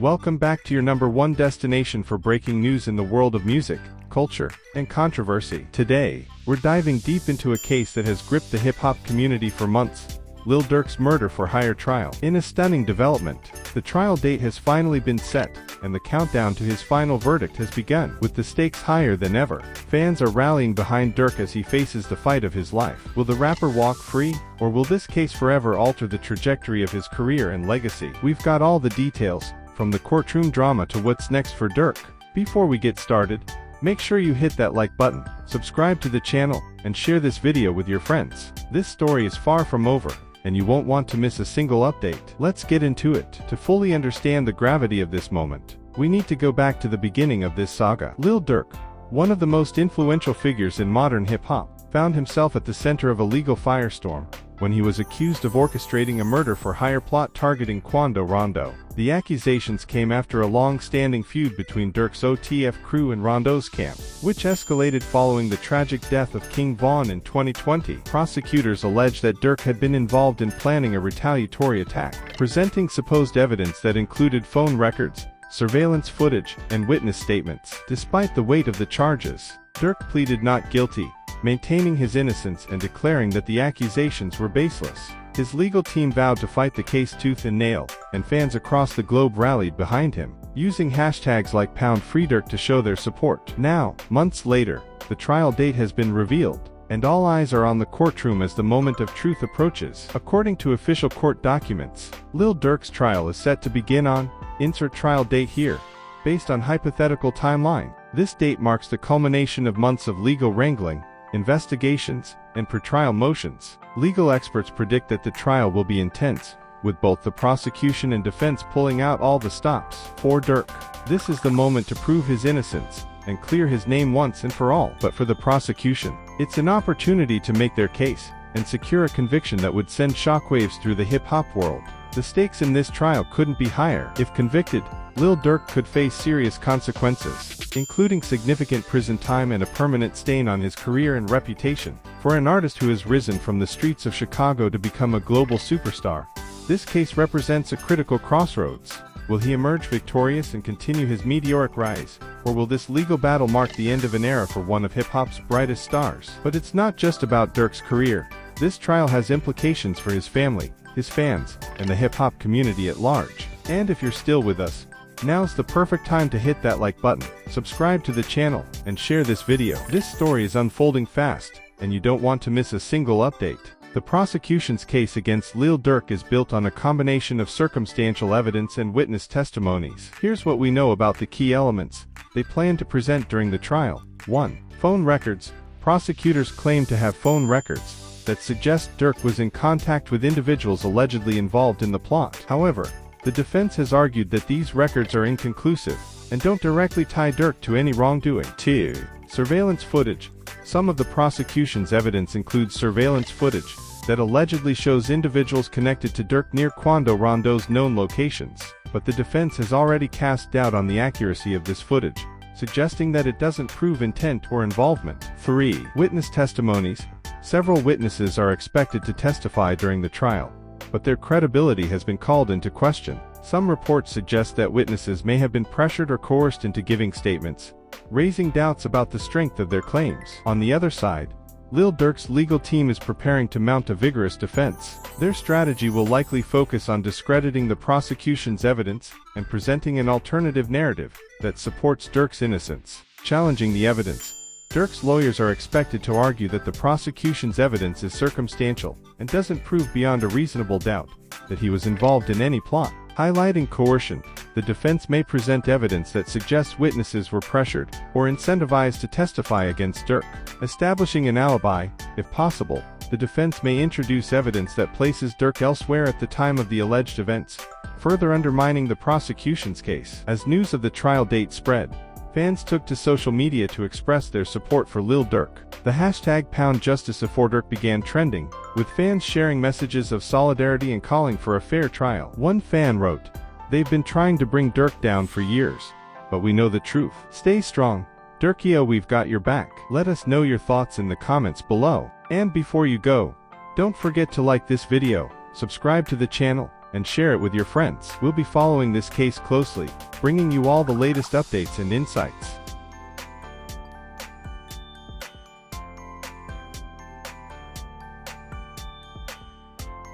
Welcome back to your #1 destination for breaking news in the world of music, culture, and controversy. Today, we're diving deep into a case that has gripped the hip-hop community for months, Lil Durk's murder for hire trial. In a stunning development, the trial date has finally been set, and the countdown to his final verdict has begun. With the stakes higher than ever, fans are rallying behind Durk as he faces the fight of his life. Will the rapper walk free, or will this case forever alter the trajectory of his career and legacy? We've got all the details, from the courtroom drama to what's next for Durk. Before we get started, make sure you hit that like button, subscribe to the channel, and share this video with your friends. This story is far from over, and you won't want to miss a single update. Let's get into it. To fully understand the gravity of this moment, we need to go back to the beginning of this saga. Lil Durk, one of the most influential figures in modern hip-hop, found himself at the center of a legal firestorm when he was accused of orchestrating a murder-for-hire plot targeting Quando Rondo. The accusations came after a long-standing feud between Durk's OTF crew and Rondo's camp, which escalated following the tragic death of King Von in 2020. Prosecutors alleged that Durk had been involved in planning a retaliatory attack, presenting supposed evidence that included phone records, surveillance footage, and witness statements. Despite the weight of the charges, Durk pleaded not guilty, maintaining his innocence and declaring that the accusations were baseless. His legal team vowed to fight the case tooth and nail, and fans across the globe rallied behind him, using hashtags like #FreeDurk to show their support. Now, months later, the trial date has been revealed, and all eyes are on the courtroom as the moment of truth approaches. According to official court documents, Lil Durk's trial is set to begin on, insert trial date here, based on hypothetical timeline. This date marks the culmination of months of legal wrangling, investigations, and pretrial motions. Legal experts predict that the trial will be intense, with both the prosecution and defense pulling out all the stops. For Durk, this is the moment to prove his innocence and clear his name once and for all. But for the prosecution, it's an opportunity to make their case and secure a conviction that would send shockwaves through the hip-hop world. The stakes in this trial couldn't be higher. If convicted, Lil Durk could face serious consequences, including significant prison time and a permanent stain on his career and reputation. For an artist who has risen from the streets of Chicago to become a global superstar, this case represents a critical crossroads. Will he emerge victorious and continue his meteoric rise, or will this legal battle mark the end of an era for one of hip-hop's brightest stars? But it's not just about Durk's career. This trial has implications for his family, his fans, and the hip-hop community at large. And if you're still with us, now's the perfect time to hit that like button, subscribe to the channel, and share this video. This story is unfolding fast, and you don't want to miss a single update. The prosecution's case against Lil Durk is built on a combination of circumstantial evidence and witness testimonies. Here's what we know about the key elements they plan to present during the trial. 1. Phone records. Prosecutors claim to have phone records that suggest Durk was in contact with individuals allegedly involved in the plot. However, the defense has argued that these records are inconclusive and don't directly tie Durk to any wrongdoing. 2. Surveillance footage. Some of the prosecution's evidence includes surveillance footage that allegedly shows individuals connected to Durk near Quando Rondo's known locations, but the defense has already cast doubt on the accuracy of this footage, suggesting that it doesn't prove intent or involvement. 3. Witness testimonies. Several witnesses are expected to testify during the trial, but their credibility has been called into question. Some reports suggest that witnesses may have been pressured or coerced into giving statements, raising doubts about the strength of their claims. On the other side, Lil Durk's legal team is preparing to mount a vigorous defense. Their strategy will likely focus on discrediting the prosecution's evidence and presenting an alternative narrative that supports Durk's innocence. Challenging the evidence, Durk's lawyers are expected to argue that the prosecution's evidence is circumstantial and doesn't prove beyond a reasonable doubt that he was involved in any plot. Highlighting coercion, the defense may present evidence that suggests witnesses were pressured or incentivized to testify against Durk. Establishing an alibi, if possible, the defense may introduce evidence that places Durk elsewhere at the time of the alleged events, further undermining the prosecution's case. As news of the trial date spread, fans took to social media to express their support for Lil Durk. The hashtag #JusticeForDurk began trending, with fans sharing messages of solidarity and calling for a fair trial. One fan wrote, "They've been trying to bring Durk down for years, but we know the truth. Stay strong, Durkio, we've got your back." Let us know your thoughts in the comments below. And before you go, don't forget to like this video, subscribe to the channel, and share it with your friends. We'll be following this case closely, bringing you all the latest updates and insights.